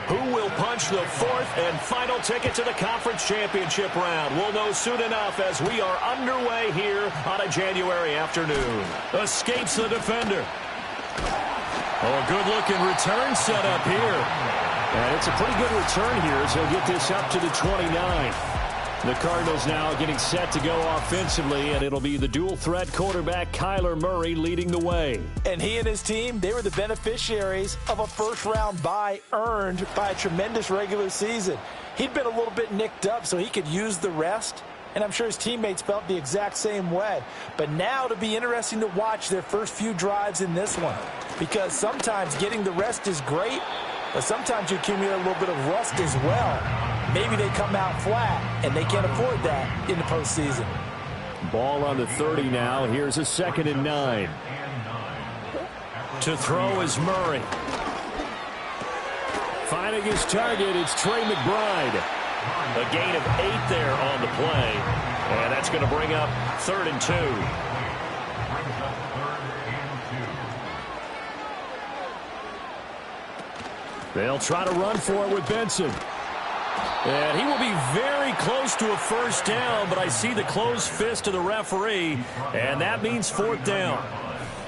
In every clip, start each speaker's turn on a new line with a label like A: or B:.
A: Who will punch the fourth and final ticket to the conference championship round? We'll know soon enough as we are underway here on a January afternoon. Escapes the defender. Oh, good-looking return set up here. And it's a pretty good return here as he'll get this up to the 29. The Cardinals now getting set to go offensively, and it'll be the dual-threat quarterback Kyler Murray leading the way.
B: And he and his team, they were the beneficiaries of a first-round bye earned by a tremendous regular season. He'd been a little bit nicked up, so he could use the rest, and I'm sure his teammates felt the exact same way. But now it'll be interesting to watch their first few drives in this one, because sometimes getting the rest is great, but sometimes you accumulate a little bit of rust as well. Maybe they come out flat, and they can't afford that in the postseason.
A: Ball on the 30 now. Here's a 2nd and 9. To throw is Murray. Finding his target, it's Trey McBride. A gain of 8 there on the play. And that's going to bring up 3rd and 2. They'll try to run for it with Benson. And he will be very close to a first down, but I see the closed fist of the referee, and that means 4th down.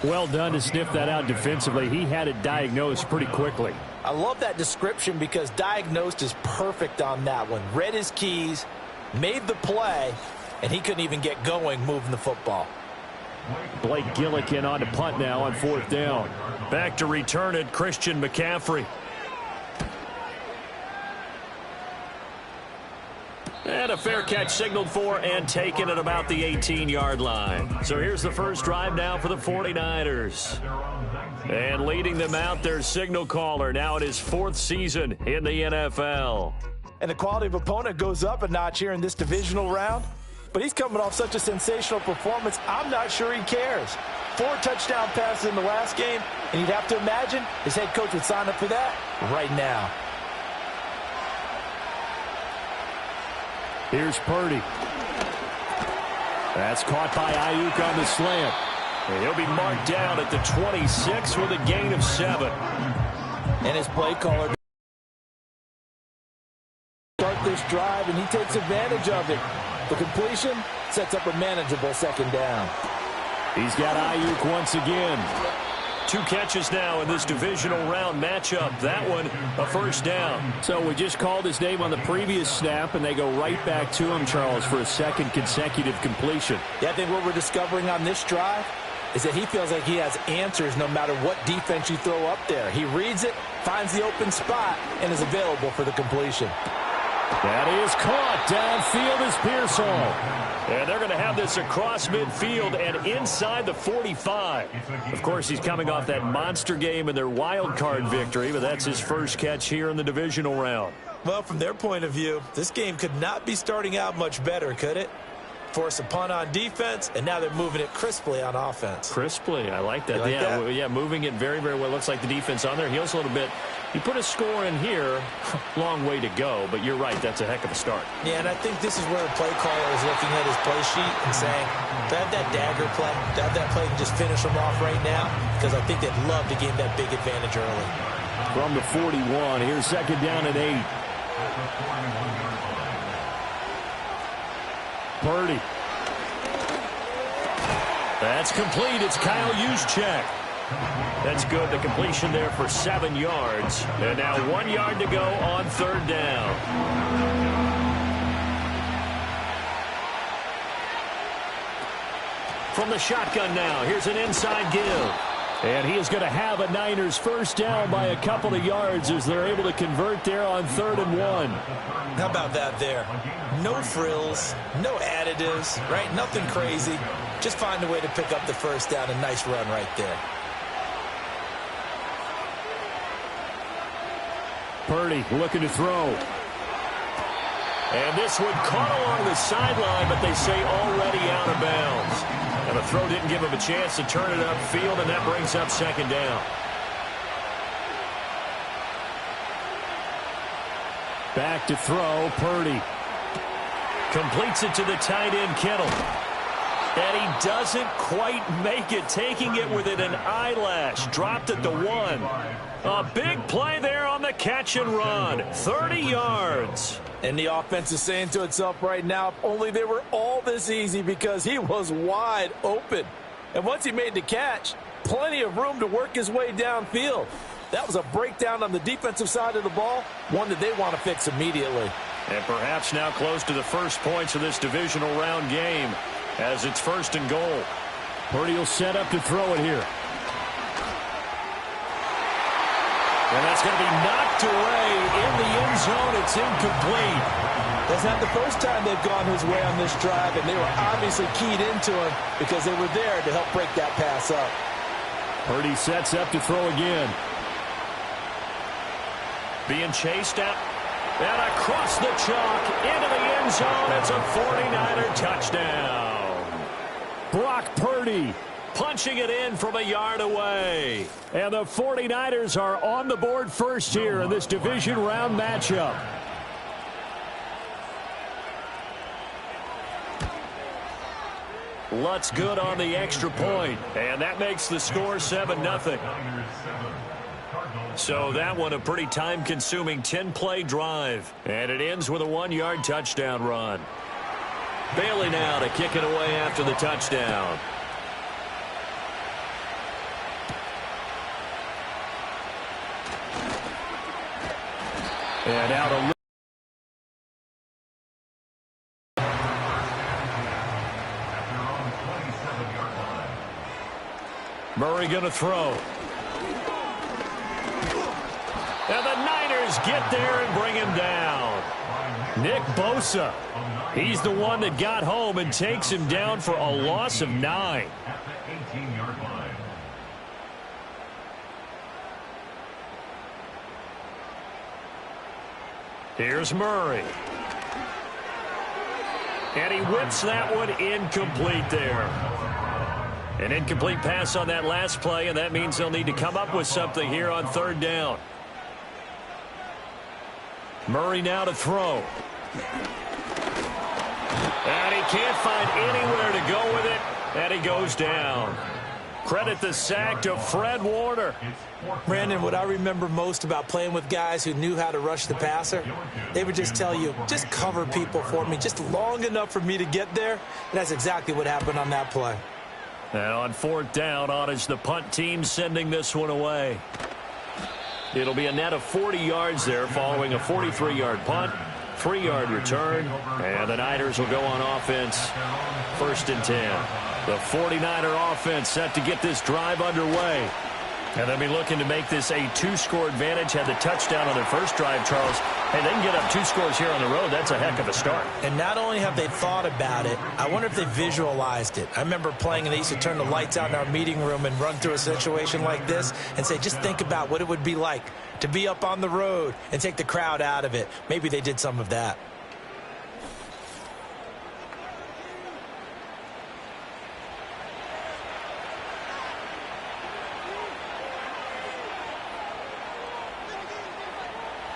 A: Well done to sniff that out defensively. He had it diagnosed pretty quickly.
B: I love that description because diagnosed is perfect on that one. Read his keys, made the play, and he couldn't even get going moving the football.
A: Blake Gillikin on to punt now on 4th down. Back to return it, Christian McCaffrey. And a fair catch signaled for and taken at about the 18-yard line. So here's the first drive now for the 49ers. And leading them out, their signal caller. Now it is 4th season in the NFL.
B: And the quality of opponent goes up a notch here in this divisional round. But he's coming off such a sensational performance, I'm not sure he cares. 4 touchdown passes in the last game, and you'd have to imagine his head coach would sign up for that right now.
A: Here's Purdy. That's caught by Ayuk on the slant. And he'll be marked down at the 26 with a gain of 7.
B: And his play caller start this drive, and he takes advantage of it. The completion sets up a manageable 2nd down.
A: He's got Ayuk once again. 2 catches now in this divisional round matchup. That one, a first down. So we just called his name on the previous snap, and they go right back to him, Charles, for a 2nd consecutive completion.
B: Yeah, I think what we're discovering on this drive is that he feels like he has answers no matter what defense you throw up there. He reads it, finds the open spot, and is available for the completion.
A: That is caught. Downfield is Pearsall. And they're going to have this across midfield and inside the 45. Of course, he's coming off that monster game in their wild card victory, but that's his first catch here in the divisional round.
B: Well, from their point of view, this game could not be starting out much better, could it? Force a punt on defense, and now they're moving it crisply on offense.
A: Crisply, I like that.
B: You like that?
A: Yeah, moving it very, very well. Looks like the defense on there heals a little bit. You put a score in here, long way to go, but you're right, that's a heck of a start.
B: Yeah, and I think this is where the play caller is looking at his play sheet and saying, to have that dagger play, to have that play and just finish them off right now, because I think they'd love to gain that big advantage early.
A: From the 41, here's 2nd down and 8. Purdy. That's complete. It's Kyle Juszczyk. That's good. The completion there for 7 yards. And now 1 yard to go on 3rd down. From the shotgun now, here's an inside give. And he is going to have a Niners first down by a couple of yards as they're able to convert there on 3rd and 1.
B: How about that there? No frills, no additives, right? Nothing crazy. Just find a way to pick up the first down. A nice run right there.
A: Purdy looking to throw. And this one caught along the sideline, but they say already out of bounds. And the throw didn't give him a chance to turn it upfield, and that brings up 2nd down. Back to throw, Purdy. Completes it to the tight end, Kittle. And he doesn't quite make it, taking it within an eyelash. Dropped at the 1. Oh, A big play there on the catch and run. 30 yards.
B: And the offense is saying to itself right now, if only they were all this easy, because he was wide open. And once he made the catch, plenty of room to work his way downfield. That was a breakdown on the defensive side of the ball, one that they want to fix immediately.
A: And perhaps now close to the first points of this divisional round game as it's 1st and goal. Purdy will set up to throw it here. And that's going to be knocked away in the end zone. It's incomplete.
B: That's not the first time they've gone his way on this drive, and they were obviously keyed into him because they were there to help break that pass up.
A: Purdy sets up to throw again. Being chased out and across the chalk into the end zone. It's a 49er touchdown. Brock Purdy punching it in from a yard away. And the 49ers are on the board first here in this division round matchup. Lutz good on the extra point, and that makes the score 7-0. So that one a pretty time-consuming 10-play drive, and it ends with a 1-yard touchdown run. Bailey now to kick it away after the touchdown. And out a Murray going to throw. And the Niners get there and bring him down. Nick Bosa. He's the one that got home and takes him down for a loss of 9. Here's Murray. And he whips that one incomplete there. An incomplete pass on that last play, and that means they'll need to come up with something here on 3rd down. Murray now to throw. And he can't find anywhere to go with it, and he goes down. Credit the sack to Fred Warner.
B: Brandon, what I remember most about playing with guys who knew how to rush the passer, they would just tell you, just cover people for me, just long enough for me to get there. And that's exactly what happened on that play.
A: And on 4th down, on is the punt team sending this one away. It'll be a net of 40 yards there following a 43-yard punt, 3-yard return, and the Niners will go on offense 1st and 10. The 49er offense set to get this drive underway. And they'll be looking to make this a 2-score advantage. Had the touchdown on their first drive, Charles. Hey, they can get up 2 scores here on the road. That's a heck of a start.
B: And not only have they thought about it, I wonder if they visualized it. I remember playing, and they used to turn the lights out in our meeting room and run through a situation like this and say, just think about what it would be like to be up on the road and take the crowd out of it. Maybe they did some of that.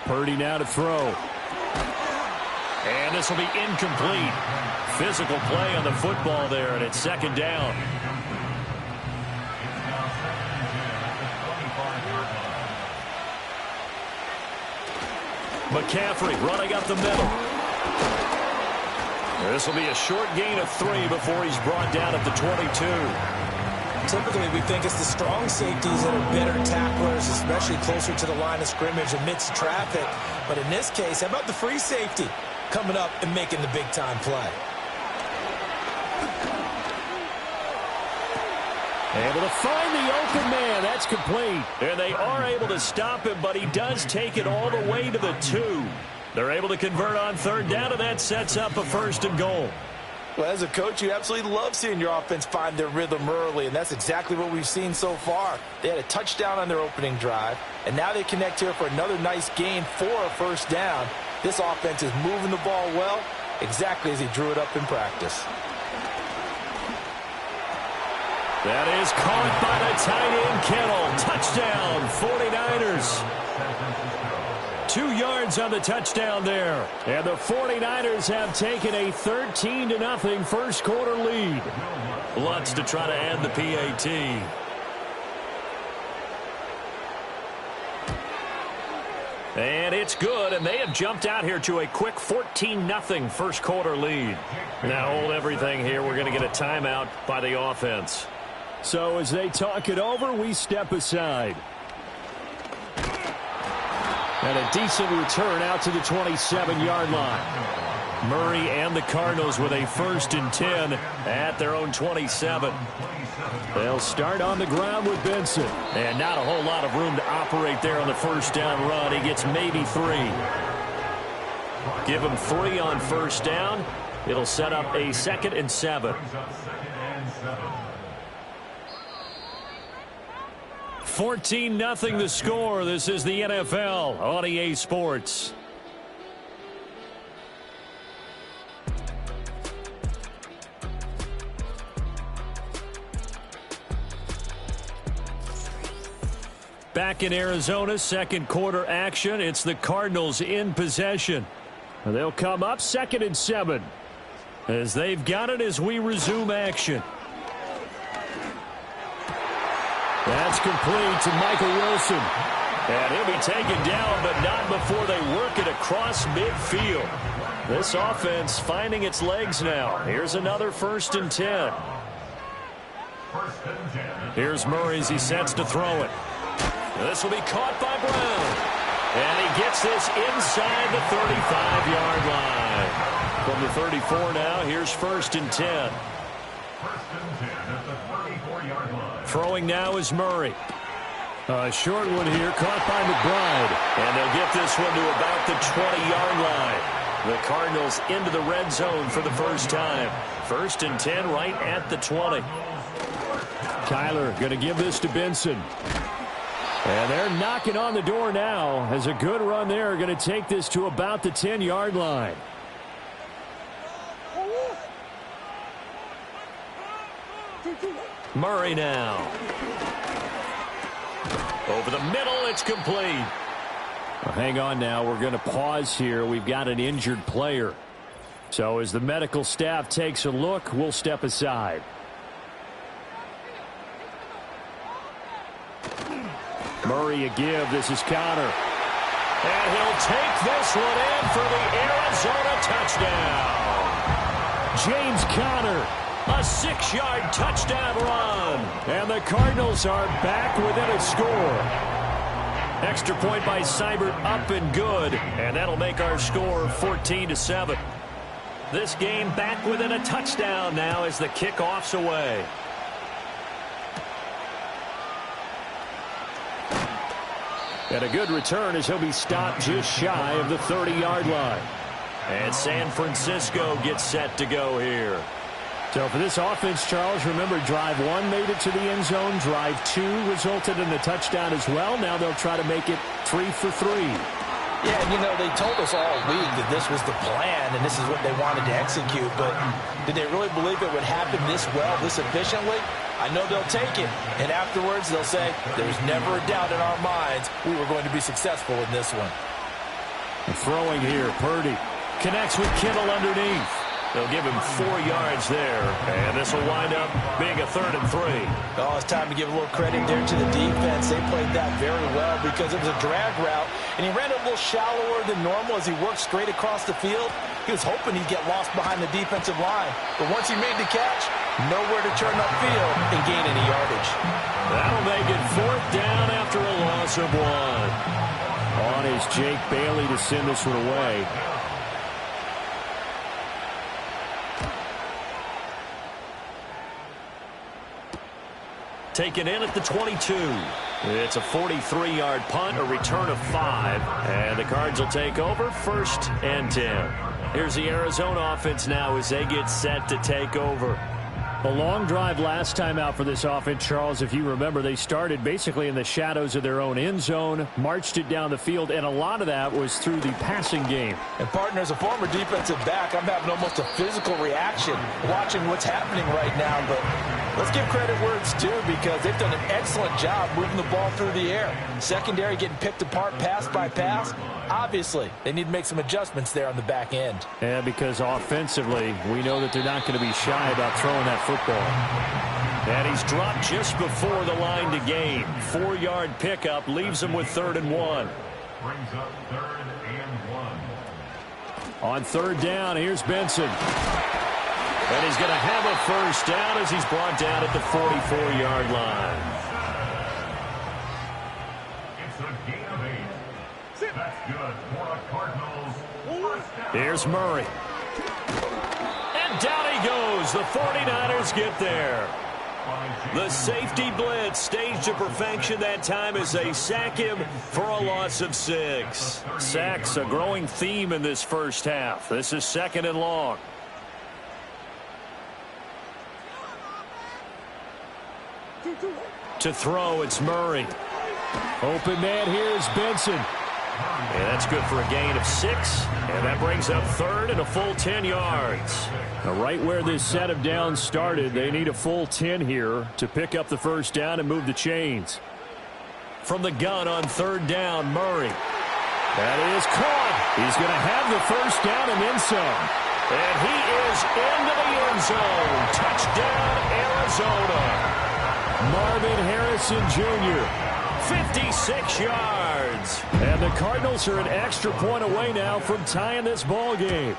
A: Purdy now to throw. And this will be incomplete. Physical play on the football there, and it's 2nd down. McCaffrey running up the middle. This will be a short gain of 3 before he's brought down at the 22.
B: Typically, we think it's the strong safeties that are better tacklers, especially closer to the line of scrimmage amidst traffic. But in this case, how about the free safety coming up and making the big-time play?
A: Able to find the open man. That's complete. And they are able to stop him, but he does take it all the way to the 2. They're able to convert on 3rd down, and that sets up a 1st and goal.
B: Well, as a coach, you absolutely love seeing your offense find their rhythm early, and that's exactly what we've seen so far. They had a touchdown on their opening drive, and now they connect here for another nice gain for a 1st down. This offense is moving the ball well, exactly as he drew it up in practice.
A: That is caught by the tight end, Kittle. Touchdown, 49ers. 2 yards on the touchdown there. And the 49ers have taken a 13-0 first quarter lead. Lutz to try to add the PAT. And it's good, and they have jumped out here to a quick 14-0 first quarter lead. Now hold everything here. We're going to get a timeout by the offense.
C: So as they talk it over, we step aside. And a decent return out to the 27-yard line.
A: Murray and the Cardinals with a 1st and 10 at their own 27.
C: They'll start on the ground with Benson.
A: And not a whole lot of room to operate there on the first down run. He gets maybe 3. Give him 3 on first down. It'll set up a 2nd and 7. 14-0 the score. This is the NFL on EA Sports. Back in Arizona, second quarter action. It's the Cardinals in possession. They'll come up 2nd and 7 as they've got it as we resume action. That's complete to Michael Wilson. And he'll be taken down, but not before they work it across midfield. This offense finding its legs now. Here's another 1st and 10. Here's Murray as he sets to throw it. This will be caught by Brown. And he gets this inside the 35-yard line. From the 34 now, here's 1st and 10. Throwing now is Murray.
C: A short one here, caught by McBride.
A: And they'll get this one to about the 20-yard line. The Cardinals into the red zone for the first time. 1st and 10 right at the 20.
C: Kyler going to give this to Benson. And they're knocking on the door now as a good run there. Going to take this to about the 10-yard line.
A: Murray now. Over the middle, it's complete.
C: Well, hang on now. We're going to pause here. We've got an injured player. So as the medical staff takes a look, we'll step aside. Murray a give. This is Connor.
A: And he'll take this one in for the Arizona touchdown.
C: James Conner.
A: A 6-yard touchdown run.
C: And the Cardinals are back within a score.
A: Extra point by Seibert up and good. And that'll make our score 14-7. This game back within a touchdown now as the kickoff's away.
C: And a good return as he'll be stopped just shy of the 30-yard line.
A: And San Francisco gets set to go here.
C: So for this offense, Charles, remember drive 1 made it to the end zone. Drive 2 resulted in a touchdown as well. Now they'll try to make it 3 for 3.
B: Yeah, and you know, they told us all week that this was the plan and this is what they wanted to execute. But did they really believe it would happen this well, this efficiently? I know they'll take it. And afterwards, they'll say, there's never a doubt in our minds we were going to be successful in this one.
C: Throwing here, Purdy connects with Kittle underneath.
A: They'll give him 4 yards there, and this will wind up being a 3rd and 3.
B: Oh, it's time to give a little credit there to the defense. They played that very well because it was a drag route, and he ran it a little shallower than normal as he worked straight across the field. He was hoping he'd get lost behind the defensive line, but once he made the catch, nowhere to turn upfield and gain any yardage.
A: That'll make it 4th down after a loss of 1.
C: On is Jake Bailey to send this one away.
A: Taken in at the 22. It's a 43-yard punt, a return of 5. And the Cards will take over 1st and 10. Here's the Arizona offense now as they get set to take over.
C: A long drive last time out for this offense, Charles. If you remember, they started basically in the shadows of their own end zone, marched it down the field, and a lot of that was through the passing game.
B: And, partner, as a former defensive back, I'm having almost a physical reaction watching what's happening right now. But let's give credit where it's due because they've done an excellent job moving the ball through the air. Secondary getting picked apart pass by pass. Obviously, they need to make some adjustments there on the back end.
C: Yeah, because offensively, we know that they're not going to be shy about throwing that football.
A: And he's dropped just before the line to gain. 4-yard pickup leaves him with 3rd and 1.
D: brings up 3rd and 1.
C: On 3rd down, here's Benson.
A: And he's going to have a first down as he's brought down at the 44-yard line.
D: It's a gain of 8. That's good for a Cardinals first down.
A: Here's Murray. And down he goes. The 49ers get there. The safety blitz staged to perfection that time as they sack him for a loss of 6.
C: Sacks, a growing theme in this first half. This is 2nd and long.
A: To throw, it's Murray.
C: Open man here is Benson.
A: And that's good for a gain of 6. And that brings up 3rd and a full 10 yards.
C: Now, right where this set of downs started, they need a full 10 here to pick up the first down and move the chains.
A: From the gun on 3rd down, Murray.
C: That is caught. He's going to have the first down and then some.
A: And he is into the end zone. Touchdown, Arizona.
C: Marvin Harrison Jr.
A: 56 yards.
C: And the Cardinals are an extra point away now from tying this ball game.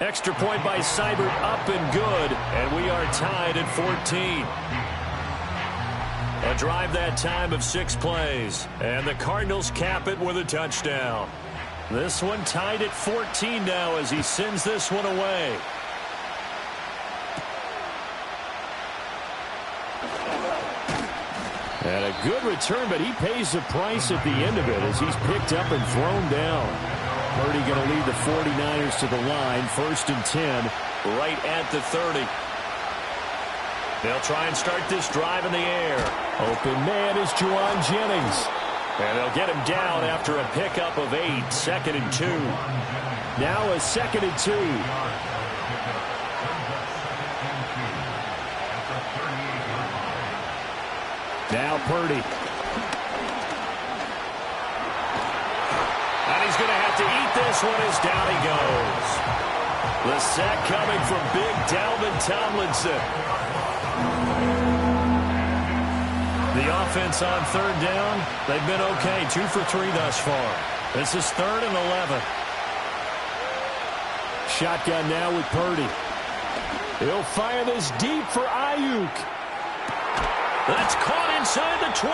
A: Extra point by Seibert up and good. And we are tied at 14. A drive that time of 6 plays. And the Cardinals cap it with a touchdown. This one tied at 14 now as he sends this one away.
C: And a good return, but he pays the price at the end of it as he's picked up and thrown down. Purdy going to lead the 49ers to the line, 1st and 10.
A: Right at the 30. They'll try and start this drive in the air.
C: Open man is Juwan Jennings.
A: And they'll get him down after a pickup of 8, 2nd and 2.
C: Now a 2nd and 2. Now Purdy.
A: And he's going to have to eat this one as down he goes. The sack coming from big Dalvin Tomlinson. The offense on 3rd down, they've been okay. 2 for 3 thus far. This is 3rd and 11.
C: Shotgun now with Purdy. He'll fire this deep for Ayuk.
A: That's caught inside the 20.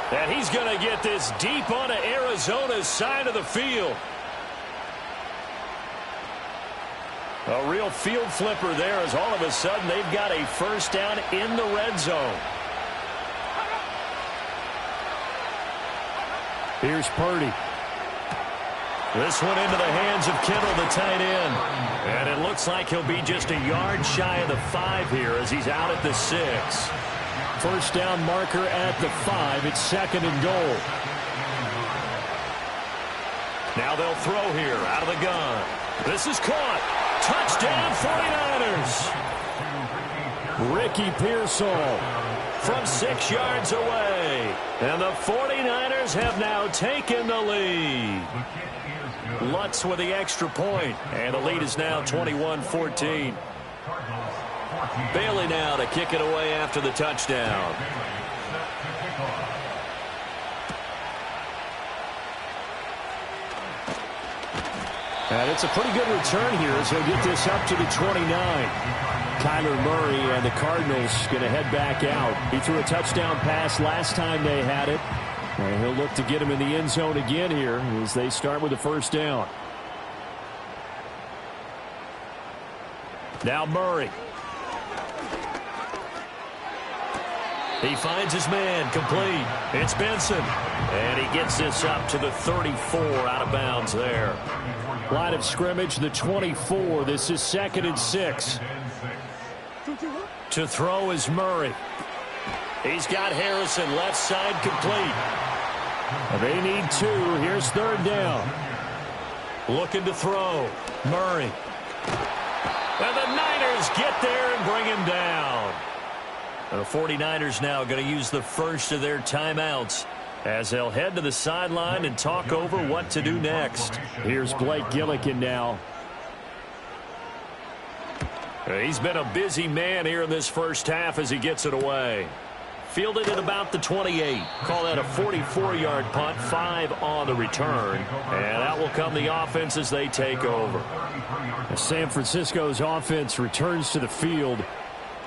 A: And he's going to get this deep onto Arizona's side of the field. A real field flipper there as all of a sudden they've got a first down in the red zone.
C: Here's Purdy.
A: This one into the hands of Kittle, the tight end. And it looks like he'll be just a yard shy of the 5 here as he's out at the 6.
C: First down marker at the 5. It's 2nd and goal.
A: Now they'll throw here out of the gun. This is caught. Touchdown 49ers.
C: Ricky Pearsall
A: from 6 yards away. And the 49ers have now taken the lead. Lutz with the extra point. And the lead is now 21-14. Bailey now to kick it away after the touchdown.
C: And it's a pretty good return here as he'll get this up to the 29. Kyler Murray and the Cardinals going to head back out. He threw a touchdown pass last time they had it. And he'll look to get him in the end zone again here as they start with the first down.
A: Now Murray. He finds his man, complete. It's Benson. And he gets this up to the 34, out of bounds there.
C: Line of scrimmage, the 24. This is 2nd and 6.
A: To throw is Murray. He's got Harrison left side complete.
C: They need 2. Here's 3rd down.
A: Looking to throw. Murray. And the Niners get there and bring him down. The 49ers now going to use the first of their timeouts as they'll head to the sideline and talk over what to do next.
C: Here's Blake Gillikin now.
A: He's been a busy man here in this first half as he gets it away. Fielded at about the 28. Call that a 44-yard punt, 5 on the return. And out will come the offense as they take over.
C: San Francisco's offense returns to the field.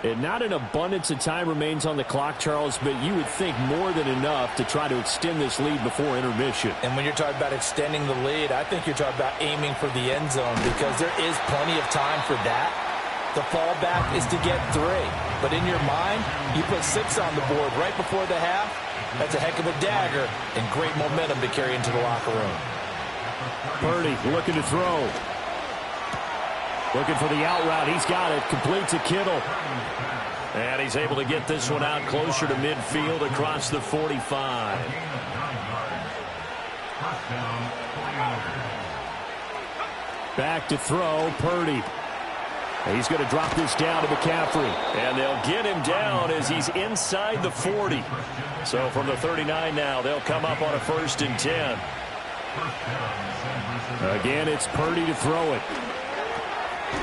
C: And not an abundance of time remains on the clock, Charles, but you would think more than enough to try to extend this lead before intermission.
B: And when you're talking about extending the lead, I think you're talking about aiming for the end zone because there is plenty of time for that. The fallback is to get 3. But in your mind, you put 6 on the board right before the half. That's a heck of a dagger and great momentum to carry into the locker room.
C: Purdy looking to throw. Looking for the out route. He's got it. Complete to Kittle.
A: And he's able to get this one out closer to midfield across the 45.
C: Back to throw. Purdy. He's going to drop this down to McCaffrey.
A: And they'll get him down as he's inside the 40. So from the 39 now, they'll come up on a 1st and 10.
C: Again, it's Purdy to throw it.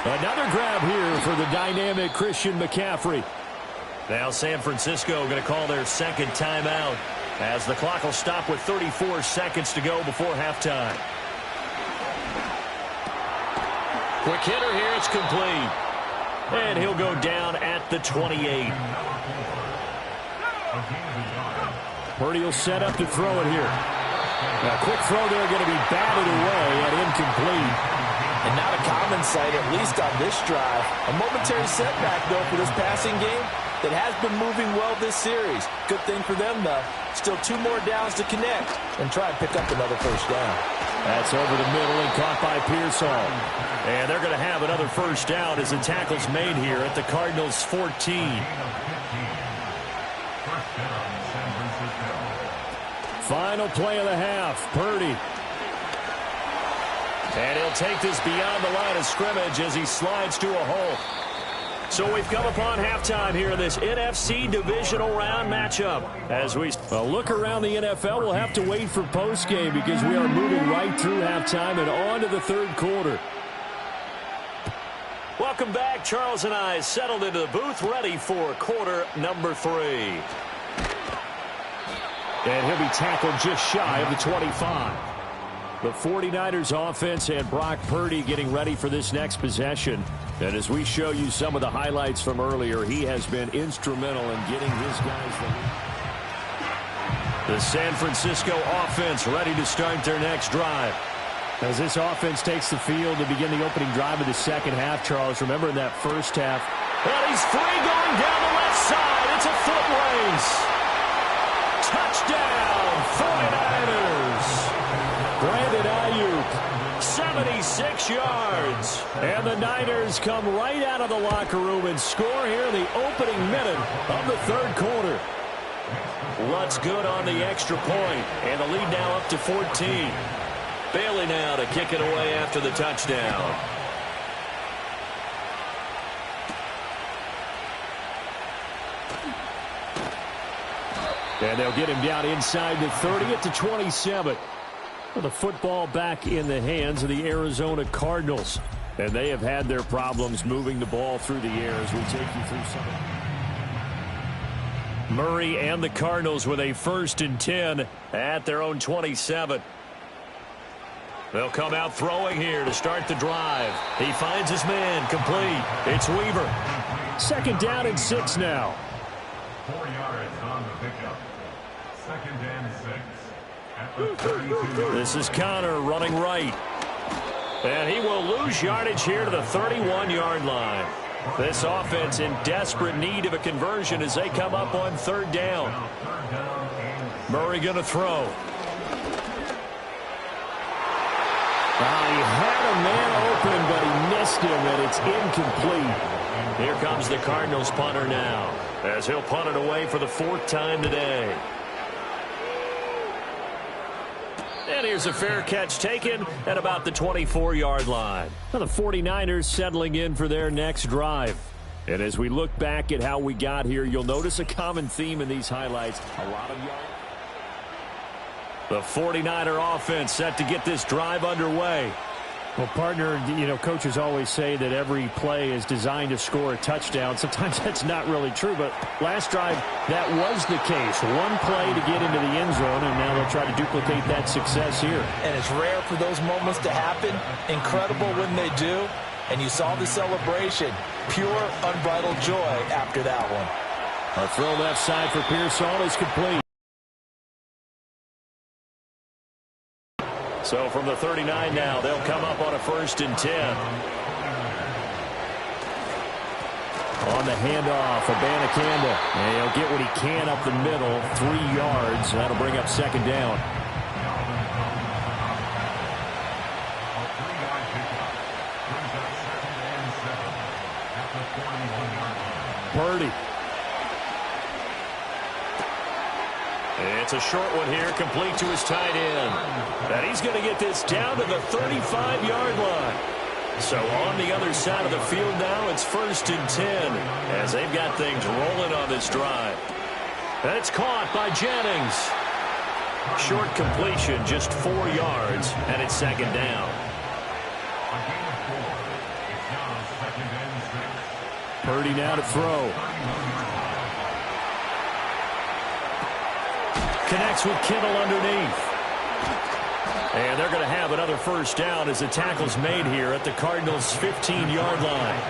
C: Another grab here for the dynamic Christian McCaffrey.
A: Now San Francisco going to call their second timeout as the clock will stop with 34 seconds to go before halftime. Quick hitter here, it's complete. And he'll go down at the 28.
C: Purdy will set up to throw it here. A quick throw there going to be batted away and incomplete.
B: And not a common sight, at least on this drive. A momentary setback, though, for this passing game that has been moving well this series. Good thing for them, though. Still 2 more downs to connect and try and pick up another 1st down.
C: That's over the middle and caught by Pearsall.
A: And they're going to have another 1st down as the tackle's made here at the Cardinals' 14.
C: Final play of the half. Purdy.
A: And he'll take this beyond the line of scrimmage as he slides to a hole. So we've come upon halftime here in this NFC Divisional Round matchup. As we
C: look around the NFL, we'll have to wait for postgame because we are moving right through halftime and on to the 3rd quarter.
A: Welcome back. Charles and I settled into the booth ready for quarter number 3.
C: And he'll be tackled just shy of the 25. The 49ers offense and Brock Purdy getting ready for this next possession. And as we show you some of the highlights from earlier, he has been instrumental in getting his guys the lead.
A: The San Francisco offense ready to start their next drive.
C: As this offense takes the field to begin the opening drive of the second half, Charles, remember in that first half.
A: And he's free going down the left side. It's a foot race. Touchdown, 49ers.
C: Brandon Ayuk,
A: 76 yards.
C: And the Niners come right out of the locker room and score here in the opening minute of the 3rd quarter.
A: What's good on the extra point, and the lead now up to 14. Bailey now to kick it away after the touchdown.
C: And they'll get him down inside the 30 at the 27. The football back in the hands of the Arizona Cardinals. And they have had their problems moving the ball through the air as we take you through some of it.
A: Murray and the Cardinals with a 1st and 10 at their own 27. They'll come out throwing here to start the drive. He finds his man complete. It's Weaver.
C: 2nd down and 6 now.
D: 4 yards on the pickup. 2nd and 6. At the 32.
A: This is Connor running right. And he will lose yardage here to the 31-yard line. This offense in desperate need of a conversion as they come up on 3rd down. Murray going to throw.
C: He had a man open, but he missed him, and it's incomplete.
A: Here comes the Cardinals punter now, as he'll punt it away for the 4th time today. And here's a fair catch taken at about the 24-yard line.
C: Now the 49ers settling in for their next drive. And as we look back at how we got here, you'll notice a common theme in these highlights. A lot of yards.
A: The 49er offense set to get this drive underway.
C: Well, partner, coaches always say that every play is designed to score a touchdown. Sometimes that's not really true, but last drive, that was the case. One play to get into the end zone, and now they'll try to duplicate that success here. And
B: it's rare for those moments to happen. Incredible when they do. And you saw the celebration. Pure, unbridled joy after that one.
C: A throw left side for Pearsall is complete.
A: So from the 39 now, they'll come up on a 1st and 10.
C: On the handoff, Abanikanda. And he'll get what he can up the middle, 3 yards. That'll bring up 2nd down. Purdy.
A: It's a short one here, complete to his tight end. And he's going to get this down to the 35-yard line. So on the other side of the field now, it's 1st and 10 as they've got things rolling on this drive. And it's caught by Jennings. Short completion, just 4 yards, and it's 2nd down.
C: Purdy now to throw.
A: Connects with Kittle underneath. And they're going to have another 1st down as the tackle's made here at the Cardinals' 15-yard line.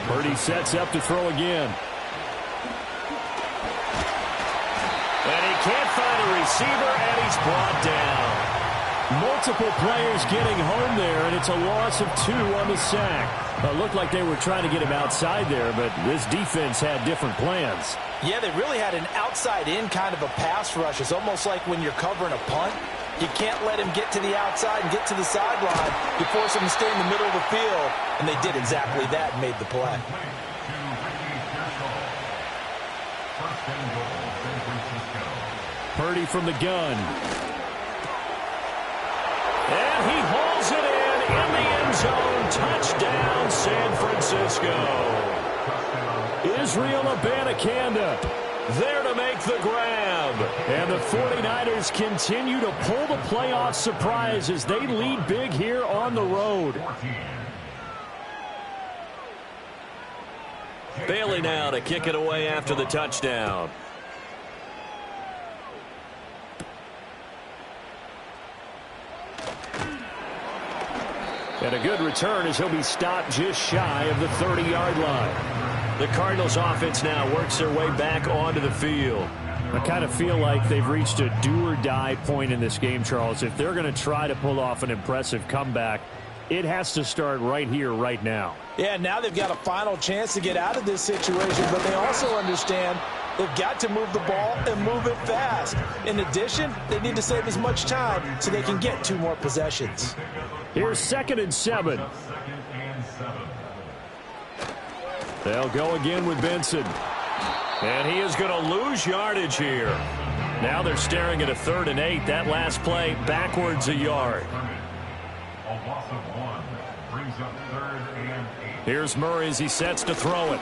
C: Purdy sets up to throw again.
A: And he can't find a receiver, and he's brought down.
C: Multiple players getting home there, and it's a loss of 2 on the sack. It looked like they were trying to get him outside there, but this defense had different plans.
B: Yeah, they really had an outside-in kind of a pass rush. It's almost like when you're covering a punt. You can't let him get to the outside and get to the sideline. You force him to stay in the middle of the field, and they did exactly that and made the play.
C: Purdy from the gun.
A: And he hauls it in the end zone. Touchdown, San Francisco.
C: Israel Abanikanda
A: there to make the grab.
C: And the 49ers continue to pull the playoff surprise as they lead big here on the road.
A: Bailey now to kick it away after the touchdown.
C: And a good return as he'll be stopped just shy of the 30-yard line.
A: The Cardinals offense now works their way back onto the field.
C: I kind of feel like they've reached a do-or-die point in this game, Charles. If they're going to try to pull off an impressive comeback, it has to start right here, right now.
B: Yeah, now they've got a final chance to get out of this situation, but they also understand they've got to move the ball and move it fast. In addition, they need to save as much time so they can get 2 more possessions.
C: Here's 2nd and 7. They'll go again with Benson.
A: And he is going to lose yardage here. Now they're staring at a 3rd and 8. That last play backwards a yard.
D: A loss of 1 brings up 3rd and 8.
A: Here's Murray as he sets to throw it.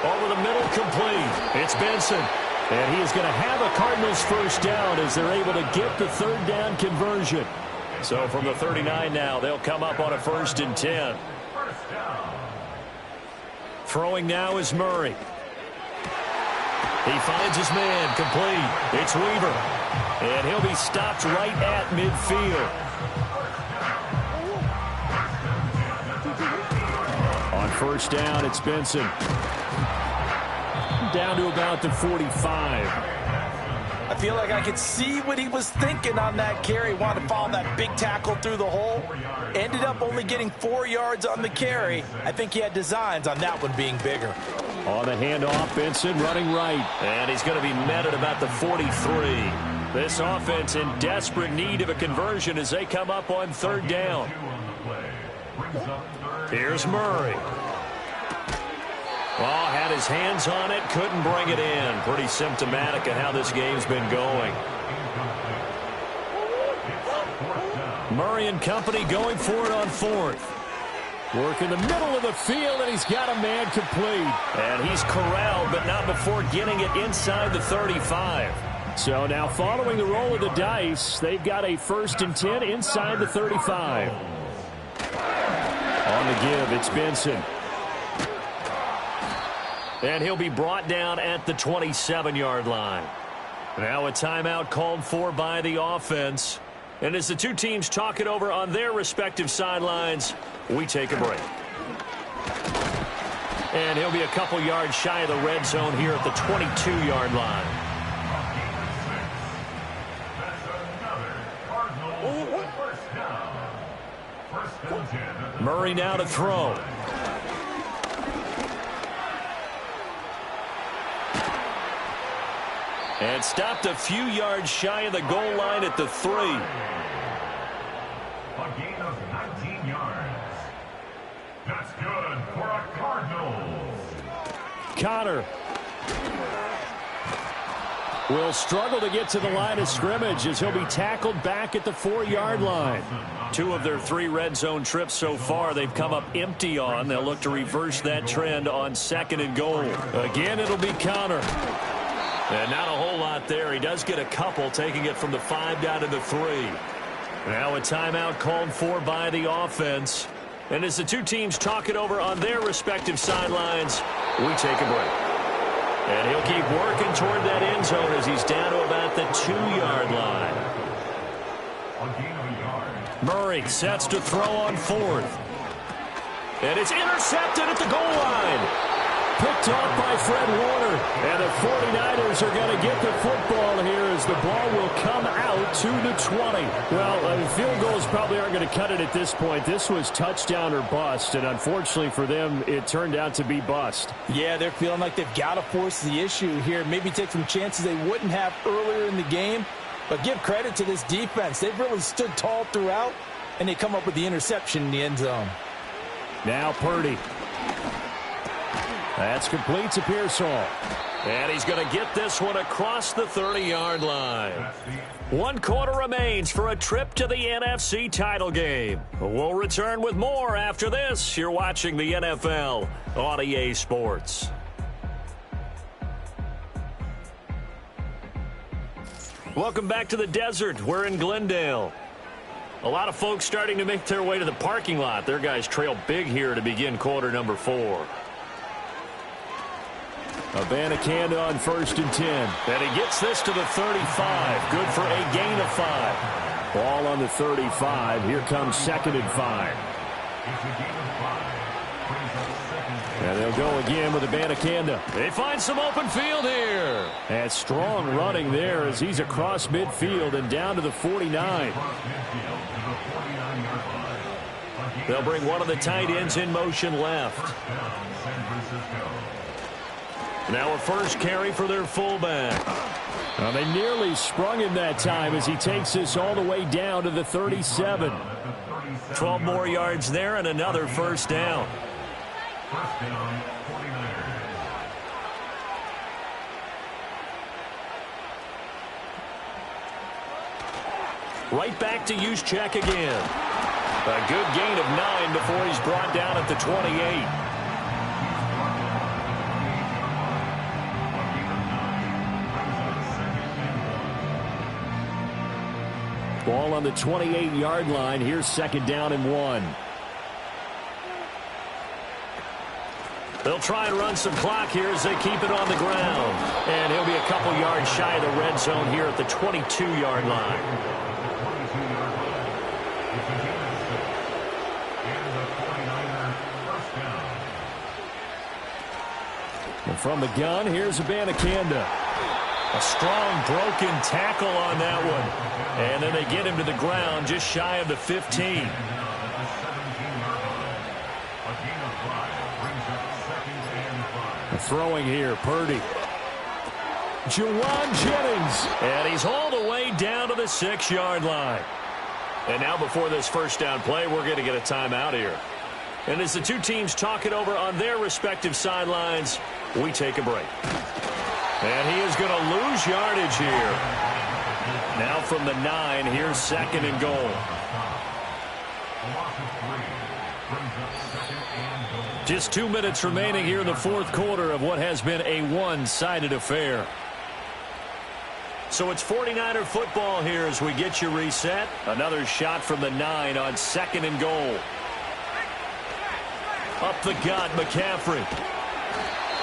A: Over the middle, complete. It's Benson. And he is going to have a Cardinals 1st down as they're able to get the 3rd down conversion. So from the 39 now, they'll come up on a 1st and 10. Throwing now is Murray. He finds his man, complete. It's Weaver. And he'll be stopped right at midfield.
C: On 1st down, it's Benson. Down to about the 45.
B: I feel like I could see what he was thinking on that carry. Wanted to follow that big tackle through the hole. Ended up only getting 4 yards on the carry. I think he had designs on that one being bigger.
C: On the handoff, Benson running right.
A: And he's going to be met at about the 43. This offense in desperate need of a conversion as they come up on 3rd down. Here's Murray. Well, had his hands on it, couldn't bring it in. Pretty symptomatic of how this game's been going. Murray and company going for it on 4th.
C: Work in the middle of the field, and he's got a man complete.
A: And he's corralled, but not before getting it inside the 35.
C: So now following the roll of the dice, they've got a 1st and 10 inside the 35. On the give, it's Benson. And he'll be brought down at the 27-yard line. Now a timeout called for by the offense. And as the two teams talk it over on their respective sidelines, we take a break. And he'll be a couple yards shy of the red zone here at the 22-yard line. Murray now to throw. And stopped a few yards shy of the goal line at the 3.
D: A gain of 19 yards. That's good for a Cardinals.
C: Connor will struggle to get to the line of scrimmage as he'll be tackled back at the 4-yard line.
A: 2 of their 3 red zone trips so far they've come up empty on. They'll look to reverse that trend on 2nd and goal. Again, it'll be Connor. And not a whole lot there. He does get a couple, taking it from the 5 down to the 3. Now a timeout called for by the offense. And as the two teams talk it over on their respective sidelines, we take a break. And he'll keep working toward that end zone as he's down to about the 2-yard line. Murray sets to throw on 4th. And it's intercepted at the goal line. Picked off by Fred Warner. And the 49ers are going to get the football here as the ball will come out to the 20.
C: Well, field goals probably aren't going to cut it at this point. This was touchdown or bust, and unfortunately for them, it turned out to be bust.
B: Yeah, they're feeling like they've got to force the issue here. Maybe take some chances they wouldn't have earlier in the game. But give credit to this defense. They've really stood tall throughout, and they come up with the interception in the end zone.
C: Now Purdy. That's complete to Pearsall.
A: And he's going to get this one across the 30-yard line. 1 quarter remains for a trip to the NFC title game. We'll return with more after this. You're watching the NFL on EA Sports. Welcome back to the desert. We're in Glendale. A lot of folks starting to make their way to the parking lot. Their guys trail big here to begin quarter number 4.
C: Abanikanda on 1st and 10.
A: And he gets this to the 35. Good for a gain of 5.
C: Ball on the 35. Here comes 2nd and 5. And they'll go again with Abanikanda.
A: They find some open field here.
C: And strong running there as he's across midfield and down to the 49.
A: They'll bring one of the tight ends in motion left. Now a first carry for their fullback.
C: Well, they nearly sprung him that time as he takes this all the way down to the 37.
A: 12 more yards there and another first down.
D: First down, 49ers.
A: Right back to Juszczyk again. A good gain of 9 before he's brought down at the 28.
C: Ball on the 28-yard line. Here's 2nd down and 1.
A: They'll try and run some clock here as they keep it on the ground. And he'll be a couple yards shy of the red zone here at the 22-yard line.
C: And from the gun, here's Abanikanda.
A: A strong broken tackle on that one. And then they get him to the ground just shy of the 15.
C: Throwing here, Purdy. Juwan Jennings.
A: And he's all the way down to the 6-yard line. And now before this first down play, we're going to get a timeout here. And as the two teams talk it over on their respective sidelines, we take a break. And he is going to lose yardage here. Now from the 9, here's 2nd and goal. Just 2 minutes remaining here in the 4th quarter of what has been a one-sided affair. So it's 49er football here as we get you reset. Another shot from the 9 on 2nd and goal. Up the gut, McCaffrey.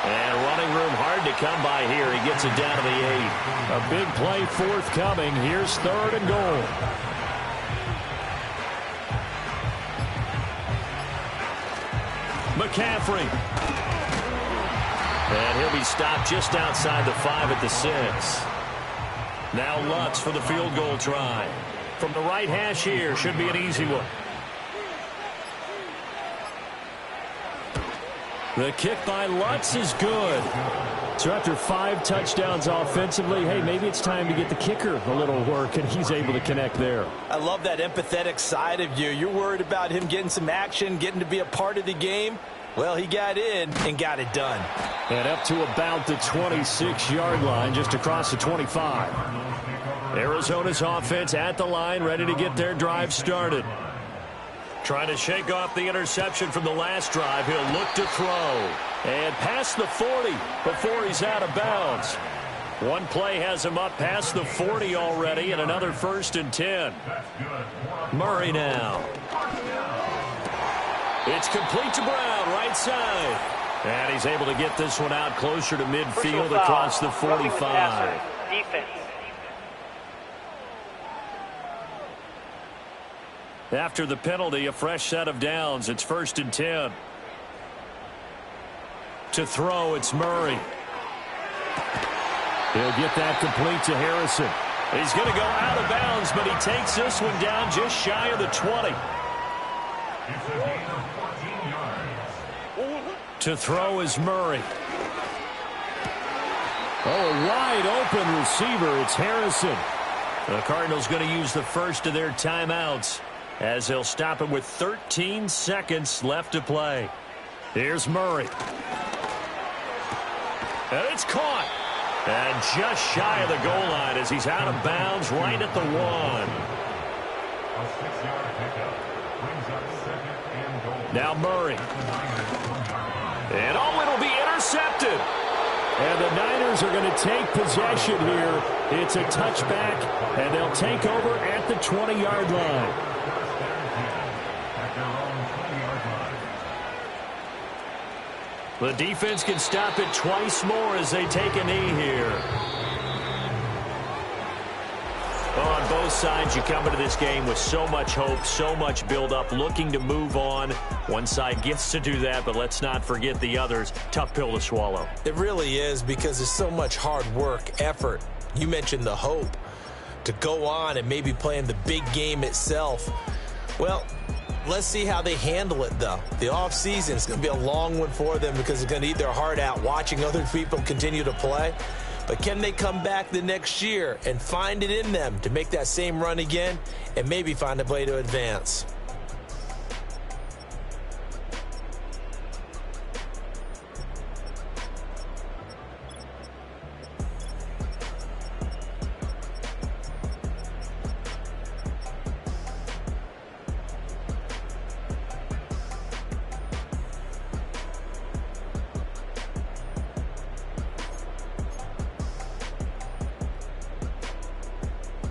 A: And running room hard to come by here. He gets it down to the 8.
C: A big play forthcoming. Here's 3rd and goal.
A: McCaffrey. And he'll be stopped just outside the 5 at the 6. Now Lutz for the field goal try. From the right hash here, should be an easy one. The kick by Lutz is good.
C: So after 5 touchdowns offensively, hey, maybe it's time to get the kicker a little work, and he's able to connect there.
B: I love that empathetic side of you. You're worried about him getting some action, getting to be a part of the game. Well, he got in and got it done.
C: And up to about the 26-yard line, just across the 25.
A: Arizona's offense at the line, ready to get their drive started. Trying to shake off the interception from the last drive. He'll look to throw. And past the 40 before he's out of bounds. One play has him up past the 40 already, and another 1st and 10. Murray now. It's complete to Brown, right side. And he's able to get this one out closer to midfield across the 45.
E: Defense.
A: After the penalty, a fresh set of downs. It's 1st and 10. To throw, it's Murray.
C: He'll get that complete to Harrison.
A: He's going to go out of bounds, but he takes this one down just shy of the 20.
D: It's a gain of 14 yards.
A: To throw is Murray.
C: Oh, a wide open receiver. It's Harrison.
A: The Cardinals going to use the first of their timeouts as they'll stop him with 13 seconds left to play. Here's Murray. And it's caught. And just shy of the goal line as he's out of bounds right at the 1.
D: A 6-yard pickup brings up 2nd and goal.
A: Now Murray. And oh, it'll be intercepted.
C: And the Niners are going to take possession here. It's a touchback, and they'll take over at the 20-yard line.
D: At their own 20-yard line.
A: The defense can stop it twice more as they take a knee here. Well, on both sides, you come into this game with so much hope, so much build-up, looking to move on. One side gets to do that, but let's not forget the others. Tough pill to swallow.
B: It really is, because there's so much hard work, effort. You mentioned the hope to go on and maybe play in the big game itself. Well, let's see how they handle it, though. The offseason is going to be a long one for them because they're going to eat their heart out watching other people continue to play. But can they come back the next year and find it in them to make that same run again and maybe find a way to advance?